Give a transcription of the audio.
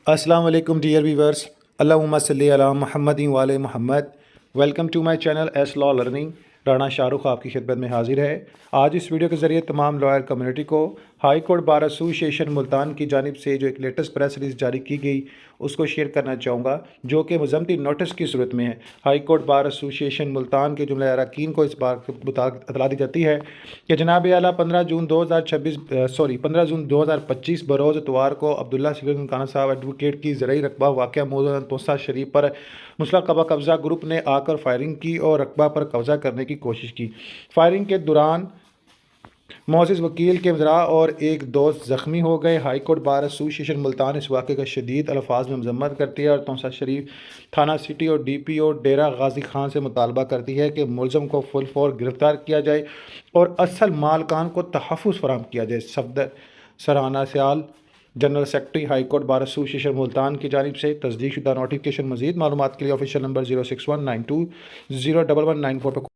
अस्सलाम वालेकुम dear viewers, अल्लाहुम्मा सल्ली अला मुहम्मदिन व आले मुहम्मद। Welcome to my channel S law learning. Rana Shahrukh आपकी खिदमत में हाजिर है। आज इस वीडियो के ज़रिए तमाम लॉयर कम्युनिटी को high court bar association Multan की जानिब से जो एक लेटेस्ट प्रेस रिलीज़ जारी की गई उसको शेयर करना चाहूँगा, जो कि मज़म्मती नोटिस की सूरत में है। High court bar association Multan के जुमले अरकान को इस बात के मुताबिक इतला दी जाती है कि जनाब आला 15 जून 2025 बरोज़ इतवार को अब्दुल्ला सिविल खाना साहब एडवोकेट की ज़रूरी रकबा वाक़या मौजूदा तोसा शरीफ पर मुस्लक़ कब्ज़ा ग्रुप ने आकर फायरिंग की और रकबा पर कब्ज़ा करने की कोशिश की। फायरिंग के दौरान मोअज़्ज़िज़ वकील के ज़रा और एक दोस्त ज़ख्मी हो गए। High court bar association Multan इस वाक़े का शदीद अल्फाज में मज़म्मत करती है और तोसा शरीफ थाना सिटी और DPO डेरा गाजी खान से मुतालबा करती है कि मुलज़म को फुल फौर गिरफ़्तार किया जाए और असल मालकान को तहफ़्फ़ुज़ फ़राहम किया जाए। सफ़दर सराहना Sayal general secretary high court bar association Multan की जानिब से तस्दीक शुदा नोटिफिकेशन। मज़ीद मालूमात के लिए ऑफिशियल नंबर 06192011944 पर